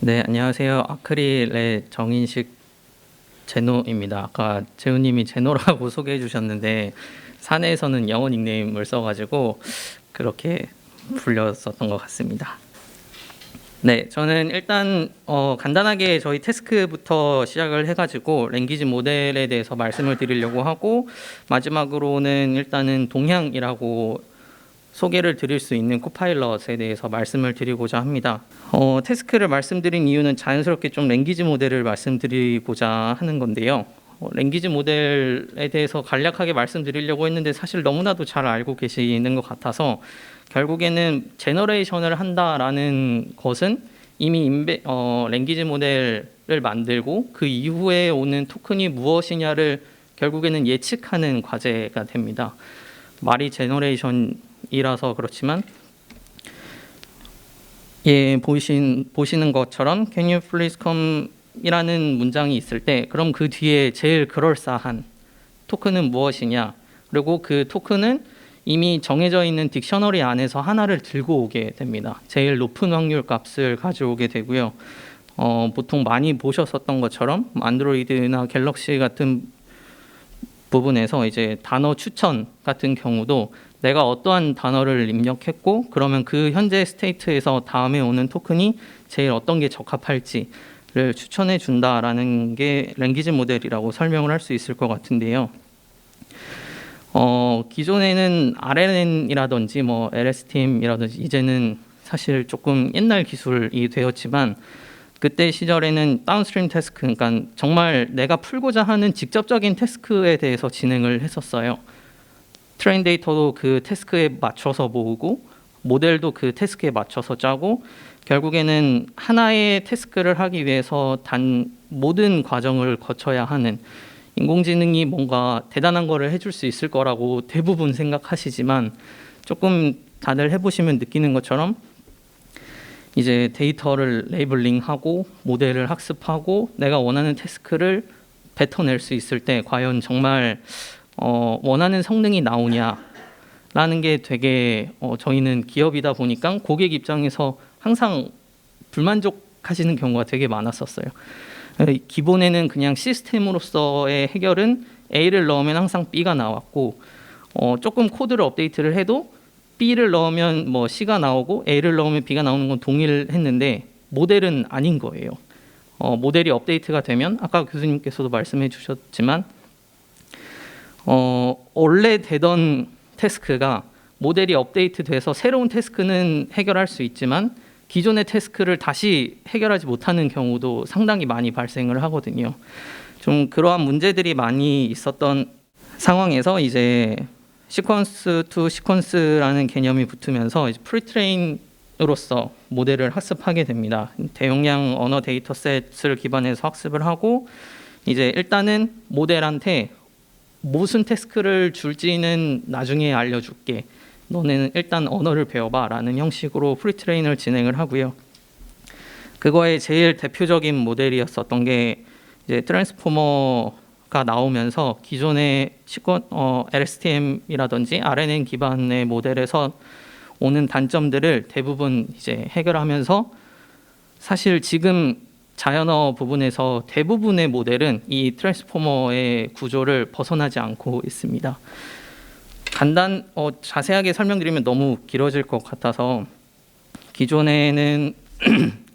네, 안녕하세요. 아크릴의 정인식 제노입니다. 아까 재우님이 제노라고 소개해 주셨는데 사내에서는 영어 닉네임을 써가지고 그렇게 불렸었던 것 같습니다. 네, 저는 일단 간단하게 저희 태스크부터 시작을 해가지고 랭귀지 모델에 대해서 말씀을 드리려고 하고, 마지막으로는 일단은 동향이라고 소개를 드릴 수 있는 코파일럿에 대해서 말씀을 드리고자 합니다. 태스크를 말씀드린 이유는 자연스럽게 좀 랭귀지 모델을 말씀드리고자 하는 건데요. 랭귀지 모델에 대해서 간략하게 말씀드리려고 했는데 사실 너무나도 잘 알고 계시는 것 같아서, 결국에는 제너레이션을 한다라는 것은 이미 랭귀지 모델을 만들고 그 이후에 오는 토큰이 무엇이냐를 결국에는 예측하는 과제가 됩니다. 말이 제너레이션이라서 그렇지만, 예, 보시는 것처럼 Can you please come 이라는 문장이 있을 때, 그럼 그 뒤에 제일 그럴싸한 토큰은 무엇이냐, 그리고 그 토큰은 이미 정해져 있는 딕셔너리 안에서 하나를 들고 오게 됩니다. 제일 높은 확률 값을 가져오게 되고요. 보통 많이 보셨었던 것처럼 안드로이드나 갤럭시 같은 부분에서 이제 단어 추천 같은 경우도 내가 어떠한 단어를 입력했고 그러면 그 현재 스테이트에서 다음에 오는 토큰이 제일 어떤 게 적합할지를 추천해 준다라는 게 랭귀지 모델이라고 설명을 할 수 있을 것 같은데요. 기존에는 RNN이라든지 뭐 LSTM이라든지 이제는 사실 조금 옛날 기술이 되었지만, 그때 시절에는 다운스트림 태스크, 그러니까 정말 내가 풀고자 하는 직접적인 태스크에 대해서 진행을 했었어요. 트레인 데이터도 그 태스크에 맞춰서 모으고 모델도 그 태스크에 맞춰서 짜고, 결국에는 하나의 태스크를 하기 위해서 모든 과정을 거쳐야 하는, 인공지능이 뭔가 대단한 거를 해줄 수 있을 거라고 대부분 생각하시지만, 조금 다들 해보시면 느끼는 것처럼 이제 데이터를 레이블링하고 모델을 학습하고 내가 원하는 태스크를 뱉어낼 수 있을 때 과연 정말 원하는 성능이 나오냐라는 게 되게 저희는 기업이다 보니까 고객 입장에서 항상 불만족하시는 경우가 되게 많았었어요. 기본에는 그냥 시스템으로서의 해결은 A를 넣으면 항상 B가 나왔고, 조금 코드를 업데이트를 해도 B를 넣으면 뭐 C가 나오고 A를 넣으면 B가 나오는 건 동일했는데, 모델은 아닌 거예요. 모델이 업데이트가 되면 아까 교수님께서도 말씀해 주셨지만 원래 되던 태스크가 모델이 업데이트돼서 새로운 태스크는 해결할 수 있지만 기존의 태스크를 다시 해결하지 못하는 경우도 상당히 많이 발생을 하거든요. 좀 그러한 문제들이 많이 있었던 상황에서 이제 시퀀스 투 시퀀스라는 개념이 붙으면서 이제 프리트레인으로서 모델을 학습하게 됩니다. 대용량 언어 데이터셋을 기반해서 학습을 하고, 이제 일단은 모델한테 무슨 태스크를 줄지는 나중에 알려줄게, 너네는 일단 언어를 배워봐 라는 형식으로 프리트레인을 진행을 하고요. 그거의 제일 대표적인 모델이었었던 게 이제 트랜스포머가 나오면서 기존의 LSTM이라든지 RNN 기반의 모델에서 오는 단점들을 대부분 이제 해결하면서, 사실 지금 자연어 부분에서 대부분의 모델은 이 트랜스포머의 구조를 벗어나지 않고 있습니다. 자세하게 설명드리면 너무 길어질 것 같아서, 기존에는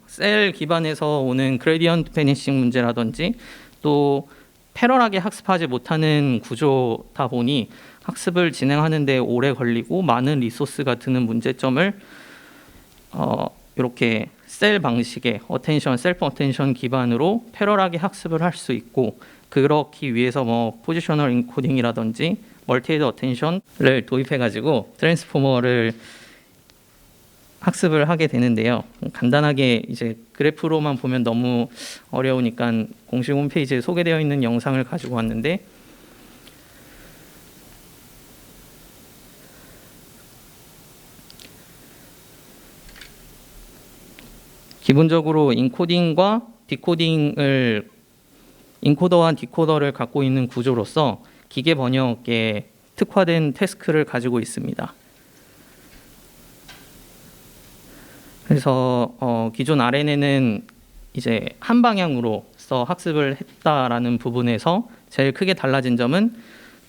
셀 기반에서 오는 그레디언트 베니싱 문제라든지 또 패럴하게 학습하지 못하는 구조다 보니 학습을 진행하는데 오래 걸리고 많은 리소스가 드는 문제점을 이렇게 셀 방식의 어텐션, 셀프 어텐션 기반으로 패럴하게 학습을 할 수 있고, 그렇기 위해서 뭐 포지셔널 인코딩이라든지 멀티헤드 어텐션을 도입해가지고 트랜스포머를 학습을 하게 되는데요. 간단하게 이제 그래프로만 보면 너무 어려우니까 공식 홈페이지에 소개되어 있는 영상을 가지고 왔는데, 기본적으로 인코딩과 디코딩을, 인코더와 디코더를 갖고 있는 구조로서 기계 번역에 특화된 태스크를 가지고 있습니다. 그래서 기존 RNN은 이제 한 방향으로서 학습을 했다라는 부분에서 제일 크게 달라진 점은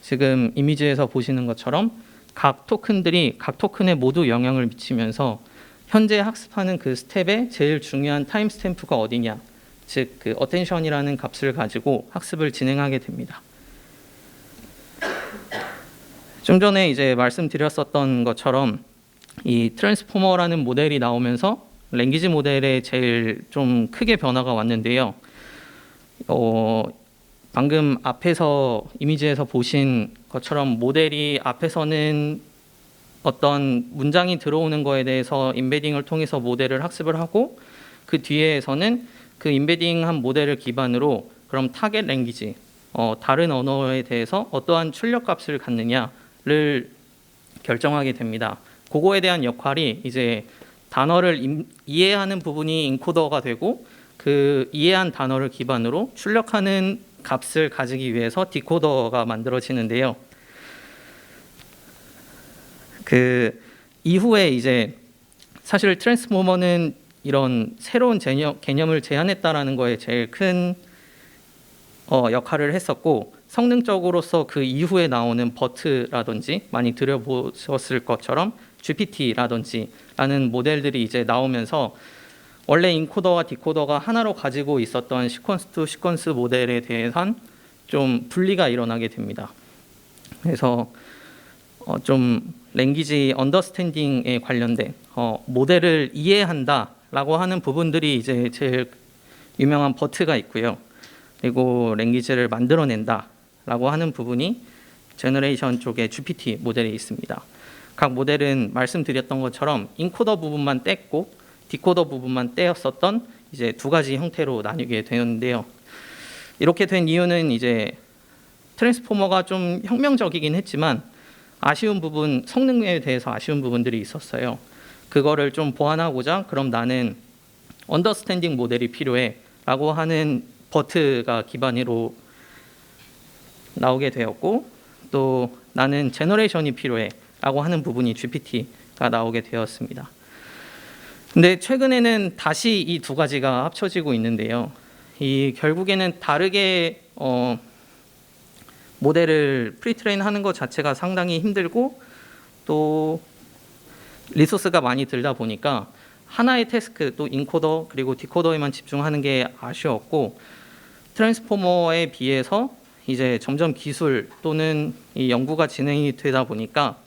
지금 이미지에서 보시는 것처럼 각 토큰들이 각 토큰에 모두 영향을 미치면서 현재 학습하는 그 스텝의 제일 중요한 타임 스탬프가 어디냐, 즉 그 어텐션이라는 값을 가지고 학습을 진행하게 됩니다. 좀 전에 이제 말씀드렸었던 것처럼 이 트랜스포머라는 모델이 나오면서 랭귀지 모델에 제일 좀 크게 변화가 왔는데요. 방금 앞에서 이미지에서 보신 것처럼 모델이 앞에서는 어떤 문장이 들어오는 거에 대해서 인베딩을 통해서 모델을 학습을 하고 그 뒤에서는 그 인베딩한 모델을 기반으로 그럼 타겟 랭귀지, 다른 언어에 대해서 어떠한 출력 값을 갖느냐를 결정하게 됩니다. 그거에 대한 역할이 이제 단어를 이해하는 부분이 인코더가 되고 그 이해한 단어를 기반으로 출력하는 값을 가지기 위해서 디코더가 만들어지는데요. 그 이후에 이제 사실 트랜스포머는 이런 새로운 개념을 제안했다라는 거에 제일 큰 역할을 했었고, 성능적으로서 그 이후에 나오는 버트라든지 많이 들여보셨을 것처럼 GPT라든지 라는 모델들이 이제 나오면서 원래 인코더와 디코더가 하나로 가지고 있었던 시퀀스 투 시퀀스 모델에 대해선 좀 분리가 일어나게 됩니다. 그래서 좀 랭귀지 언더스탠딩에 관련된 모델을 이해한다라고 하는 부분들이 이제 제일 유명한 버트가 있고요. 그리고 랭귀지를 만들어낸다라고 하는 부분이 제너레이션 쪽에 GPT 모델이 있습니다. 각 모델은 말씀드렸던 것처럼 인코더 부분만 뗐고 디코더 부분만 떼었었던 이제 두 가지 형태로 나뉘게 되었는데요. 이렇게 된 이유는 이제 트랜스포머가 좀 혁명적이긴 했지만 아쉬운 부분, 성능에 대해서 아쉬운 부분들이 있었어요. 그거를 좀 보완하고자 그럼 나는 언더스탠딩 모델이 필요해 라고 하는 버트가 기반으로 나오게 되었고, 또 나는 제너레이션이 필요해 라고 하는 부분이 GPT가 나오게 되었습니다. 근데 최근에는 다시 이 두 가지가 합쳐지고 있는데요. 이 결국에는 다르게 모델을 프리트레인 하는 것 자체가 상당히 힘들고 또 리소스가 많이 들다 보니까 하나의 태스크, 또 인코더 그리고 디코더에만 집중하는 게 아쉬웠고, 트랜스포머에 비해서 이제 점점 기술 또는 이 연구가 진행이 되다 보니까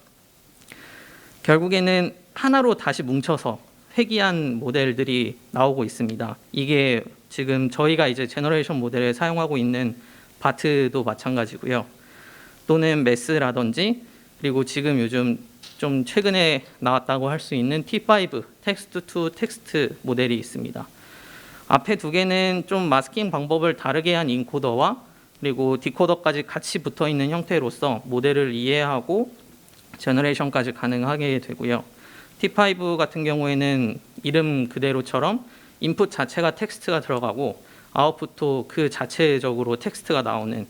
결국에는 하나로 다시 뭉쳐서 회귀한 모델들이 나오고 있습니다. 이게 지금 저희가 이제 제너레이션 모델을 사용하고 있는 바트도 마찬가지고요. 또는 메스라든지, 그리고 지금 요즘 좀 최근에 나왔다고 할 수 있는 T5 텍스트 투 텍스트 모델이 있습니다. 앞에 두 개는 좀 마스킹 방법을 다르게 한 인코더와 그리고 디코더까지 같이 붙어 있는 형태로서 모델을 이해하고 제너레이션까지 가능하게 되고요. T5 같은 경우에는 이름 그대로처럼 인풋 자체가 텍스트가 들어가고 아웃풋도 그 자체적으로 텍스트가 나오는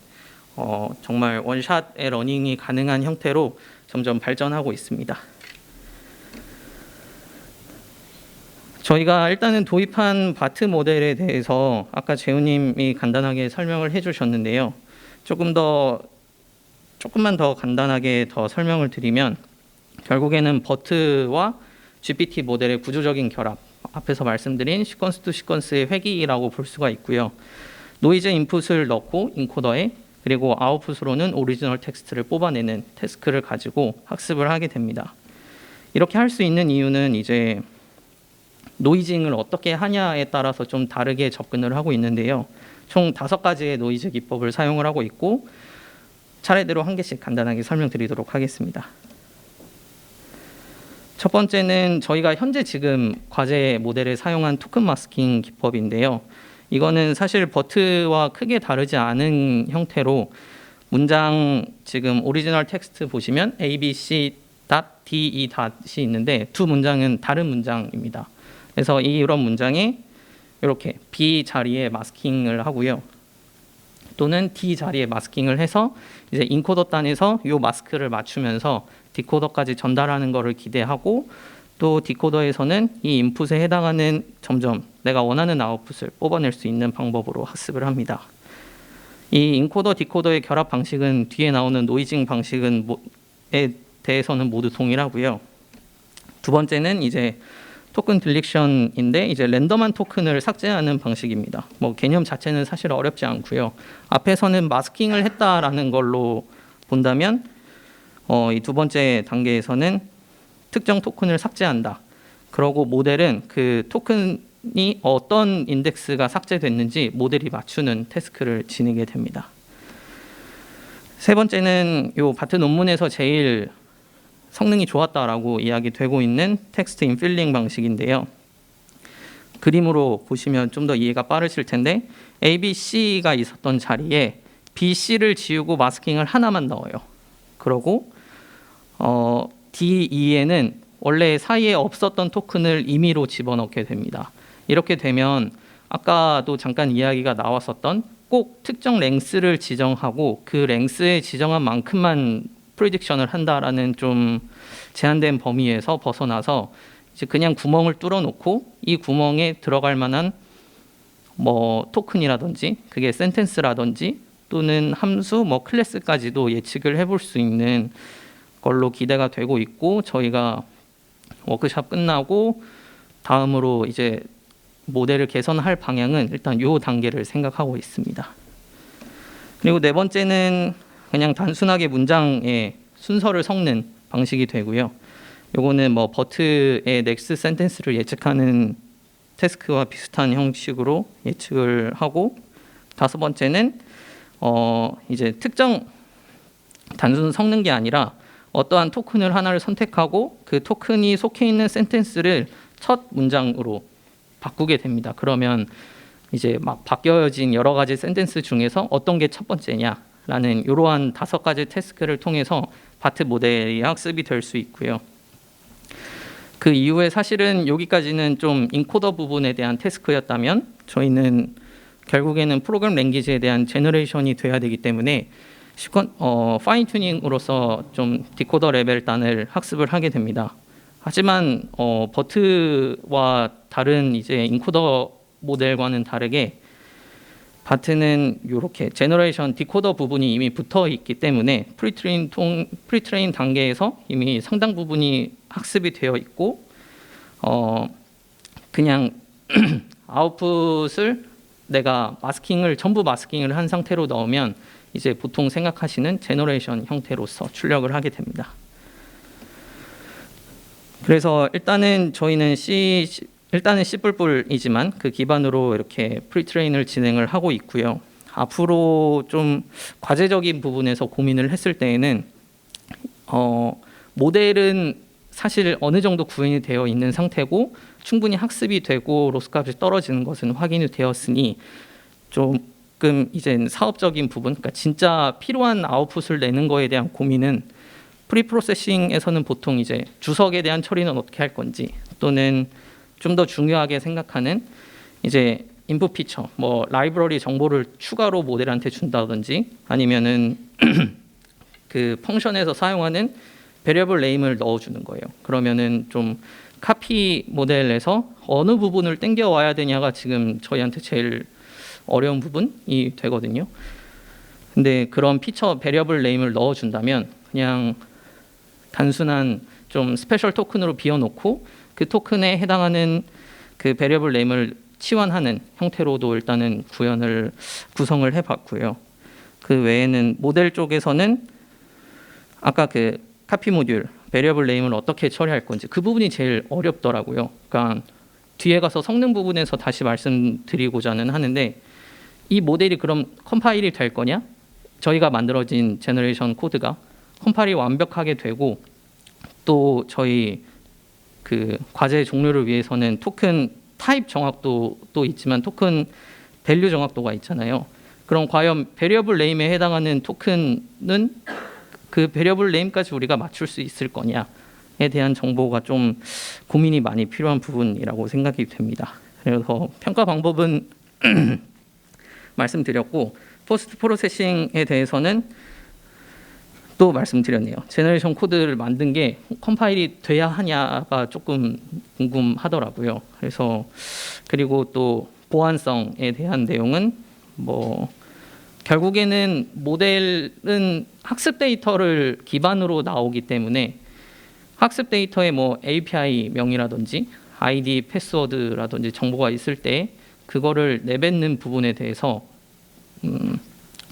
정말 원샷의 러닝이 가능한 형태로 점점 발전하고 있습니다. 저희가 일단은 도입한 바트 모델에 대해서 아까 재우님이 간단하게 설명을 해주셨는데요. 조금만 더 간단하게 더 설명을 드리면 결국에는 버트와 GPT 모델의 구조적인 결합, 앞에서 말씀드린 시퀀스 투 시퀀스의 회귀라고 볼 수가 있고요. 노이즈 인풋을 넣고 인코더에, 그리고 아웃풋으로는 오리지널 텍스트를 뽑아내는 태스크를 가지고 학습을 하게 됩니다. 이렇게 할 수 있는 이유는 이제 노이징을 어떻게 하냐에 따라서 좀 다르게 접근을 하고 있는데요. 총 5가지의 노이즈 기법을 사용을 하고 있고, 차례대로 한 개씩 간단하게 설명드리도록 하겠습니다. 첫 번째는 저희가 현재 지금 과제 모델에 사용한 토큰 마스킹 기법인데요. 이거는 사실 버트와 크게 다르지 않은 형태로 문장 지금 오리지널 텍스트 보시면 abc.de 이 있는데 두 문장은 다른 문장입니다. 그래서 이런 문장에 이렇게 B 자리에 마스킹을 하고요. 또는 D 자리에 마스킹을 해서 이제 인코더 단에서 이 마스크를 맞추면서 디코더까지 전달하는 것을 기대하고, 또 디코더에서는 이 인풋에 해당하는 점점 내가 원하는 아웃풋을 뽑아낼 수 있는 방법으로 학습을 합니다. 이 인코더 디코더의 결합 방식은 뒤에 나오는 노이징 방식에 대해서는 모두 동일하고요. 두 번째는 이제 토큰 딜렉션인데 이제 랜덤한 토큰을 삭제하는 방식입니다. 뭐 개념 자체는 사실 어렵지 않고요. 앞에서는 마스킹을 했다라는 걸로 본다면 이 두 번째 단계에서는 특정 토큰을 삭제한다. 그러고 모델은 그 토큰이 어떤 인덱스가 삭제됐는지 모델이 맞추는 태스크를 지니게 됩니다. 세 번째는 요 바트 논문에서 제일 성능이 좋았다라고 이야기되고 있는 텍스트 인필링 방식인데요. 그림으로 보시면 좀 더 이해가 빠르실 텐데 A, B, C가 있었던 자리에 B, C를 지우고 마스킹을 하나만 넣어요. 그러고 D, E에는 원래 사이에 없었던 토큰을 임의로 집어넣게 됩니다. 이렇게 되면 아까도 잠깐 이야기가 나왔었던 꼭 특정 랭스를 지정하고 그 랭스에 지정한 만큼만 프리딕션을 한다라는 좀 제한된 범위에서 벗어나서 이제 그냥 구멍을 뚫어놓고 이 구멍에 들어갈 만한 뭐 토큰이라든지 그게 센텐스라든지 또는 함수 뭐 클래스까지도 예측을 해볼 수 있는 걸로 기대가 되고 있고 저희가 워크샵 끝나고 다음으로 이제 모델을 개선할 방향은 일단 요 단계를 생각하고 있습니다. 그리고 네 번째는 그냥 단순하게 문장의 순서를 섞는 방식이 되고요. 요거는 뭐 버트의 넥스트 센텐스를 예측하는 태스크와 비슷한 형식으로 예측을 하고 다섯 번째는 이제 특정 단순 섞는 게 아니라 어떠한 토큰을 하나를 선택하고 그 토큰이 속해 있는 센텐스를 첫 문장으로 바꾸게 됩니다. 그러면 이제 막 바뀌어진 여러 가지 센텐스 중에서 어떤 게 첫 번째냐라는 이러한 5가지 태스크를 통해서 바트 모델이 학습이 될 수 있고요. 그 이후에 사실은 여기까지는 좀 인코더 부분에 대한 태스크였다면 저희는 결국에는 프로그램 랭귀지에 대한 제너레이션이 돼야 되기 때문에 파인 튜닝으로서 좀 디코더 레벨 단을 학습을 하게 됩니다. 하지만 버트와 다른 이제 인코더 모델과는 다르게 바트는 이렇게 제너레이션 디코더 부분이 이미 붙어 있기 때문에 프리트레인 단계에서 이미 상당 부분이 학습이 되어 있고 그냥 아웃풋을 내가 전부 마스킹을 한 상태로 넣으면 이제 보통 생각하시는 제너레이션 형태로서 출력을 하게 됩니다. 그래서 일단은 저희는 C++이지만 그 기반으로 이렇게 프리트레인을 진행을 하고 있고요. 앞으로 좀 과제적인 부분에서 고민을 했을 때에는 모델은 사실 어느 정도 구현이 되어 있는 상태고 충분히 학습이 되고 로스값이 떨어지는 것은 확인이 되었으니 조금 이제 사업적인 부분, 그러니까 진짜 필요한 아웃풋을 내는 거에 대한 고민은 프리프로세싱에서는 보통 이제 주석에 대한 처리는 어떻게 할 건지 또는 좀 더 중요하게 생각하는 이제 인풋 피처, 뭐 라이브러리 정보를 추가로 모델한테 준다든지 아니면은 그 펑션에서 사용하는 베리어블 네임을 넣어주는 거예요. 그러면은 좀 카피 모델에서 어느 부분을 땡겨 와야 되냐가 지금 저희한테 제일 어려운 부분이 되거든요. 근데 그런 피처 베리어블 네임을 넣어준다면 그냥 단순한 좀 스페셜 토큰으로 비워놓고 그 토큰에 해당하는 그 베리어블 네임을 치환하는 형태로도 일단은 구성을 해봤고요. 그 외에는 모델 쪽에서는 아까 그 카피 모듈 베리어블 네임을 어떻게 처리할 건지 그 부분이 제일 어렵더라고요. 그러니까 뒤에 가서 성능 부분에서 다시 말씀드리고자는 하는데 이 모델이 그럼 컴파일이 될 거냐? 저희가 만들어진 제너레이션 코드가 컴파일이 완벽하게 되고 또 저희 그 과제 종류를 위해서는 토큰 타입 정확도 또 있지만 토큰 밸류 정확도가 있잖아요. 그럼 과연 베리어블 네임에 해당하는 토큰은 그 베리어블 네임까지 우리가 맞출 수 있을 거냐에 대한 정보가 좀 고민이 많이 필요한 부분이라고 생각이 됩니다. 그래서 평가 방법은 말씀드렸고 포스트 프로세싱에 대해서는 또 말씀드렸네요. 제너레이션 코드를 만든 게 컴파일이 돼야 하냐가 조금 궁금하더라고요. 그래서 그리고 또 보안성에 대한 내용은 뭐 결국에는 모델은 학습 데이터를 기반으로 나오기 때문에 학습 데이터에 뭐 API 명이라든지 아이디, 패스워드라든지 정보가 있을 때 그거를 내뱉는 부분에 대해서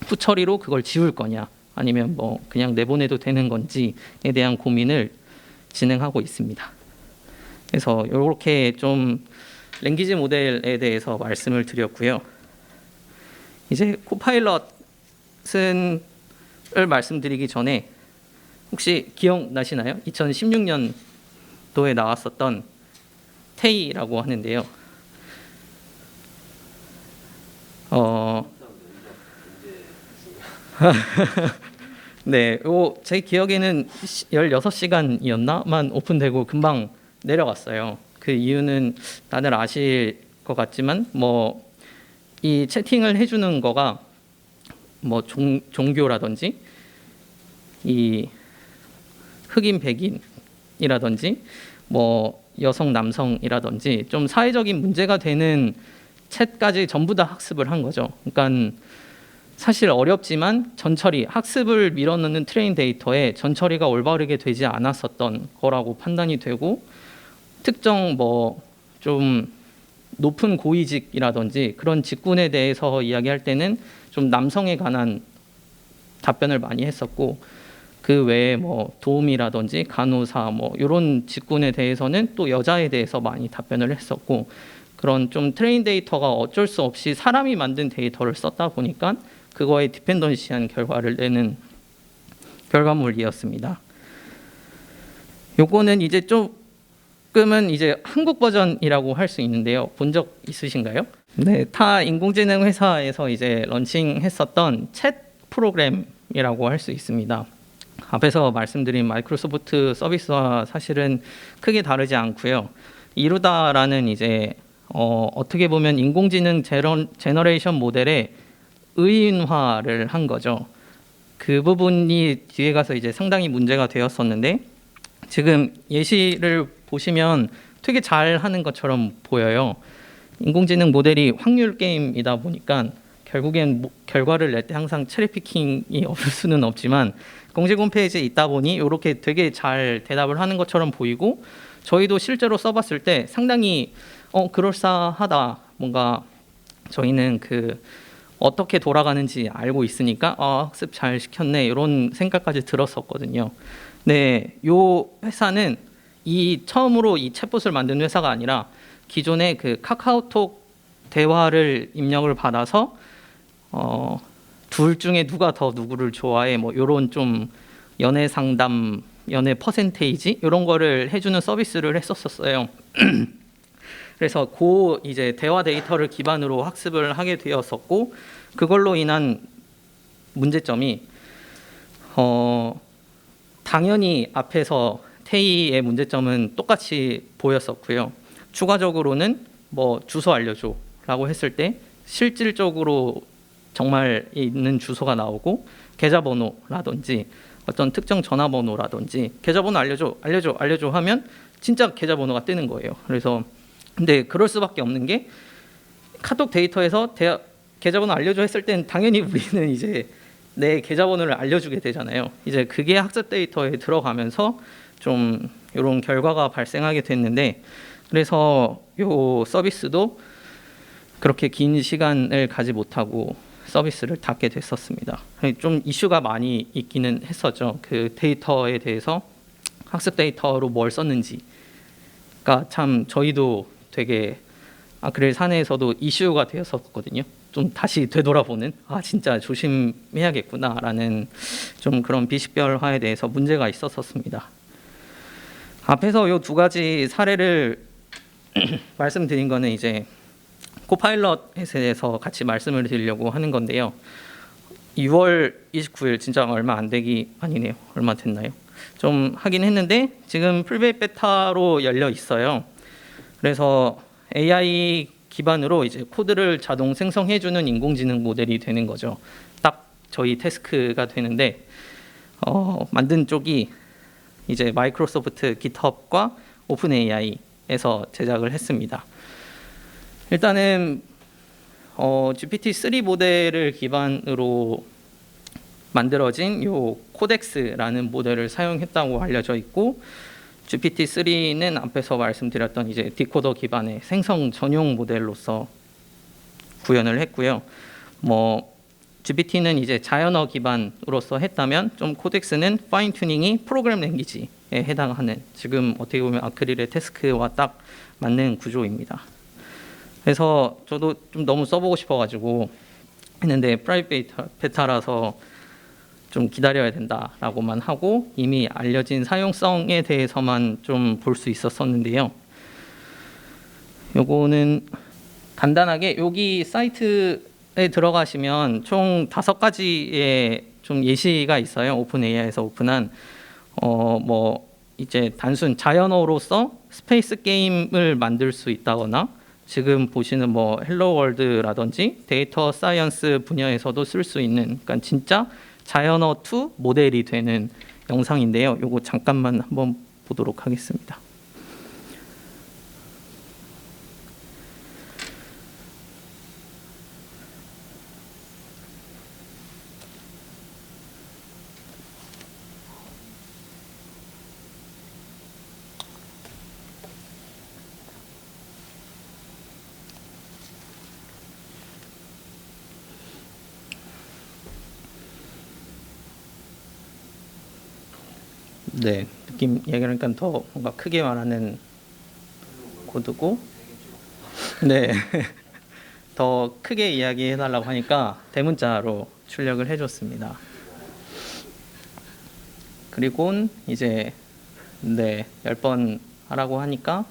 후처리로 그걸 지울 거냐 아니면 뭐 그냥 내보내도 되는 건지에 대한 고민을 진행하고 있습니다. 그래서 이렇게 좀 랭귀지 모델에 대해서 말씀을 드렸고요. 이제 코파일럿을 말씀드리기 전에 혹시 기억나시나요? 2016년도에 나왔었던 테이라고 하는데요. 네, 제 기억에는 16시간이었나만 오픈되고 금방 내려갔어요. 그 이유는 다들 아실 것 같지만 뭐 이 채팅을 해주는 거가 뭐 종교라든지 이 흑인 백인이라든지 뭐 여성 남성이라든지 좀 사회적인 문제가 되는 챗까지 전부 다 학습을 한 거죠. 그러니까 사실 어렵지만 전처리, 학습을 밀어넣는 트레인 데이터에 전처리가 올바르게 되지 않았었던 거라고 판단이 되고 특정 뭐 좀 높은 고위직이라든지 그런 직군에 대해서 이야기할 때는 좀 남성에 관한 답변을 많이 했었고 그 외에 뭐 도우미라든지 간호사 뭐 이런 직군에 대해서는 또 여자에 대해서 많이 답변을 했었고 그런 좀 트레인 데이터가 어쩔 수 없이 사람이 만든 데이터를 썼다 보니까 그거에 디펜던시한 결과를 내는 결과물이었습니다. 요거는 이제 조금은 이제 한국 버전이라고 할 수 있는데요. 본 적 있으신가요? 네, 타 인공지능 회사에서 이제 런칭했었던 챗 프로그램이라고 할 수 있습니다. 앞에서 말씀드린 마이크로소프트 서비스와 사실은 크게 다르지 않고요. 이루다라는 이제 어떻게 보면 인공지능 제너레이션 모델의 의인화를 한 거죠. 그 부분이 뒤에 가서 이제 상당히 문제가 되었었는데 지금 예시를 보시면 되게 잘 하는 것처럼 보여요. 인공지능 모델이 확률 게임이다 보니까 결국엔 결과를 낼 때 항상 체리피킹이 없을 수는 없지만 공식 홈페이지에 있다 보니 이렇게 되게 잘 대답을 하는 것처럼 보이고 저희도 실제로 써봤을 때 상당히 그럴싸하다. 뭔가 저희는 그 어떻게 돌아가는지 알고 있으니까 학습 잘 시켰네 이런 생각까지 들었었거든요. 네, 요 회사는 처음으로 이 챗봇을 만든 회사가 아니라 기존에 그 카카오톡 대화를 입력을 받아서 둘 중에 누가 더 누구를 좋아해 뭐 이런 좀 연애 상담, 연애 퍼센테이지 이런 거를 해주는 서비스를 했었어요. 그래서 이제 대화 데이터를 기반으로 학습을 하게 되었었고 그걸로 인한 문제점이 당연히 앞에서 테이의 문제점은 똑같이 보였었고요. 추가적으로는 뭐 주소 알려줘라고 했을 때 실질적으로 정말 있는 주소가 나오고 계좌번호라든지 어떤 특정 전화번호라든지 계좌번호 알려줘 하면 진짜 계좌번호가 뜨는 거예요. 그래서 근데 그럴 수밖에 없는 게 카톡 데이터에서 계좌번호 알려줘 했을 땐 당연히 우리는 이제 내 계좌번호를 알려주게 되잖아요. 이제 그게 학습 데이터에 들어가면서 좀 이런 결과가 발생하게 됐는데 그래서 요 서비스도 그렇게 긴 시간을 가지 못하고 서비스를 닫게 됐었습니다. 좀 이슈가 많이 있기는 했었죠. 그 데이터에 대해서 학습 데이터로 뭘 썼는지가 참 저희도 되게 아크릴 사내에서도 이슈가 되었었거든요. 좀 다시 되돌아보는 진짜 조심해야겠구나라는 좀 그런 비식별화에 대해서 문제가 있었습니다. 앞에서 요 두 가지 사례를 말씀드린 거는 이제 코파일럿에 대해서 같이 말씀을 드리려고 하는 건데요. 6월 29일 진짜 얼마 안 되기 아니네요. 얼마 됐나요? 좀 하긴 했는데 지금 풀베이 베타로 열려 있어요. 그래서 AI 기반으로 이제 코드를 자동 생성해주는 인공지능 모델이 되는 거죠. 딱 저희 태스크가 되는데 만든 쪽이 이제 마이크로소프트 깃허브과 오픈 AI에서 제작을 했습니다. 일단은 GPT-3 모델을 기반으로 만들어진 요 코덱스라는 모델을 사용했다고 알려져 있고, GPT-3는 앞에서 말씀드렸던 이제 디코더 기반의 생성 전용 모델로서 구현을 했고요. GPT는 이제 자연어 기반으로서 했다면 좀 코덱스는 파인 튜닝이 프로그램 랭귀지에 해당하는, 지금 어떻게 보면 아크릴의 태스크와 딱 맞는 구조입니다. 그래서 저도 좀 너무 써보고 싶어가지고 했는데 프라이빗 베타라서 좀 기다려야 된다라고만 하고 이미 알려진 사용성에 대해서만 좀 볼 수 있었었는데요. 요거는 간단하게 여기 사이트에 들어가시면 총 5가지의 좀 예시가 있어요. 오픈 AI에서 오픈한 이제 단순 자연어로서 스페이스 게임을 만들 수 있다거나, 지금 보시는 헬로 월드라든지 데이터 사이언스 분야에서도 쓸 수 있는, 그러니까 진짜 자연어 2 모델이 되는 영상인데요. 요거 잠깐만 한번 보도록 하겠습니다. 네, 느낌 얘기하니까 더 뭔가 크게 말하는 코드고, 네, 더 크게 이야기해달라고 하니까 대문자로 출력을 해줬습니다. 그리고 이제 10번 하라고 하니까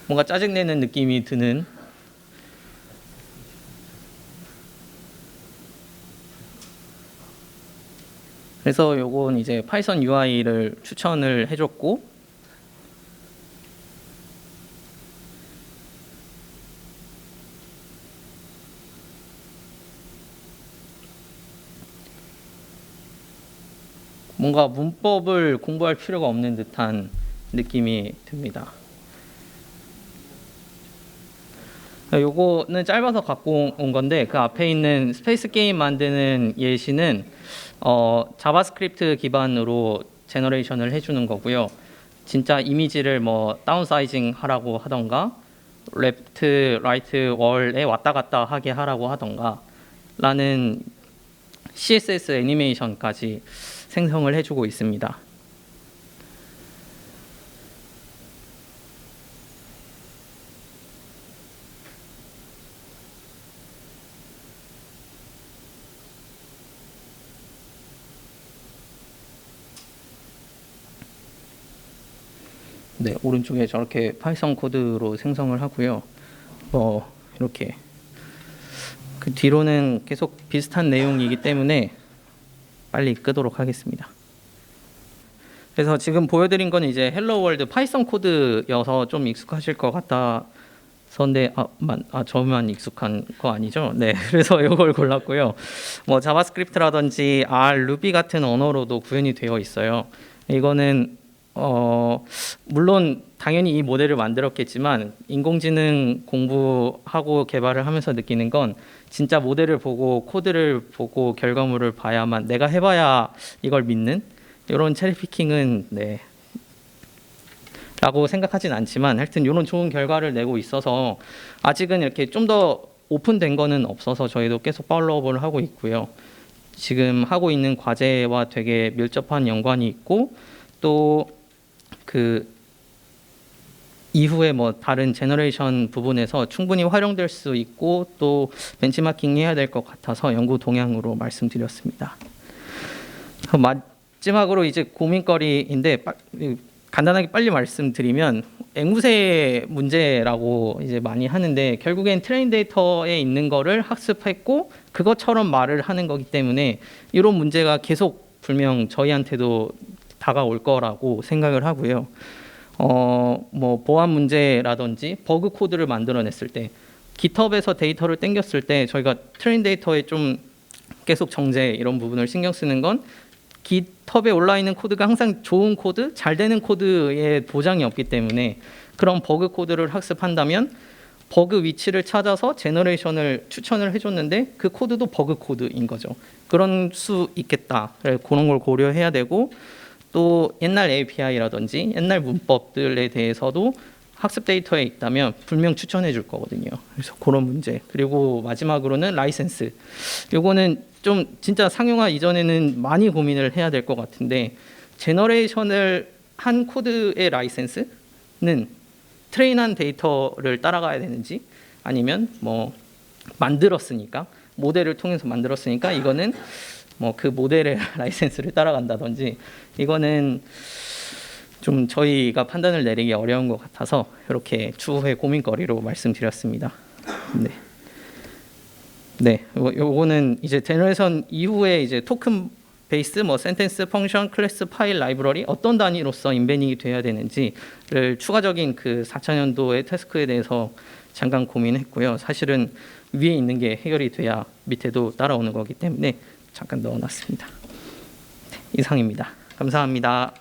뭔가 짜증내는 느낌이 드는, 그래서 요건 이제 파이썬 UI를 추천을 해줬고, 뭔가 문법을 공부할 필요가 없는 듯한 느낌이 듭니다. 요거는 짧아서 갖고 온 건데, 그 앞에 있는 스페이스 게임 만드는 예시는 자바스크립트 기반으로 제너레이션을 해주는 거고요. 진짜 이미지를 다운사이징 하라고 하던가, 레프트, 라이트 월에 왔다 갔다 하게 하라고 하던가 라는 CSS 애니메이션까지 생성을 해주고 있습니다. 네, 오른쪽에 저렇게 파이썬 코드로 생성을 하고요. 이렇게 그 뒤로는 계속 비슷한 내용이기 때문에 빨리 끄도록 하겠습니다. 그래서 지금 보여드린 건 이제 헬로 월드 파이썬 코드여서 좀 익숙하실 것 같아서인데, 저만 익숙한 거 아니죠? 네, 그래서 이걸 골랐고요. 자바스크립트라든지 R, 루비 같은 언어로도 구현이 되어 있어요. 이거는 물론 당연히 이 모델을 만들었겠지만, 인공지능 공부하고 개발을 하면서 느끼는 건 진짜 모델을 보고 코드를 보고 결과물을 봐야만, 내가 해봐야 이걸 믿는 이런 체리피킹은 라고 생각하진 않지만, 하여튼 이런 좋은 결과를 내고 있어서 아직은 이렇게 좀 더 오픈된 거는 없어서 저희도 계속 팔로우업을 하고 있고요. 지금 하고 있는 과제와 되게 밀접한 연관이 있고, 또 그 이후에 다른 제너레이션 부분에서 충분히 활용될 수 있고, 또 벤치마킹 해야 될 것 같아서 연구 동향으로 말씀드렸습니다. 마지막으로 이제 고민거리인데, 간단하게 빨리 말씀드리면, 앵무새 문제라고 이제 많이 하는데, 결국엔 트레인 데이터에 있는 거를 학습했고 그것처럼 말을 하는 거기 때문에 이런 문제가 계속 분명 저희한테도 다가올 거라고 생각을 하고요. 보안 문제라든지 버그 코드를 만들어냈을 때, 깃허브에서 데이터를 땡겼을 때 저희가 트레인 데이터에 좀 계속 정제 이런 부분을 신경 쓰는 건 GitHub에 올라 있는 코드가 항상 좋은 코드, 잘 되는 코드에 보장이 없기 때문에 그런 버그 코드를 학습한다면 버그 위치를 찾아서 제너레이션을 추천을 해줬는데 그 코드도 버그 코드인 거죠. 그런 수 있겠다. 그런 걸 고려해야 되고 또 옛날 API라든지 옛날 문법들에 대해서도 학습 데이터에 있다면 분명 추천해 줄 거거든요. 그래서 그런 문제. 그리고 마지막으로는 라이센스. 요거는 좀 진짜 상용화 이전에는 많이 고민을 해야 될 것 같은데 제너레이션을 한 코드의 라이센스는 트레인한 데이터를 따라가야 되는지 아니면 뭐 만들었으니까 모델을 통해서 만들었으니까 이거는 뭐 그 모델의 라이센스를 따라간다든지 이거는 좀 저희가 판단을 내리기 어려운 것 같아서 이렇게 추후에 고민거리로 말씀드렸습니다. 네. 네, 요거는 이제 제너레이션 이후에 이제 토큰 베이스, 뭐 센텐스, 펑션, 클래스, 파일, 라이브러리 어떤 단위로서 인베딩이 돼야 되는지를 추가적인 그 4차년도의 태스크에 대해서 잠깐 고민했고요. 사실은 위에 있는 게 해결이 돼야 밑에도 따라오는 거기 때문에 잠깐 넣어놨습니다. 네, 이상입니다. 감사합니다.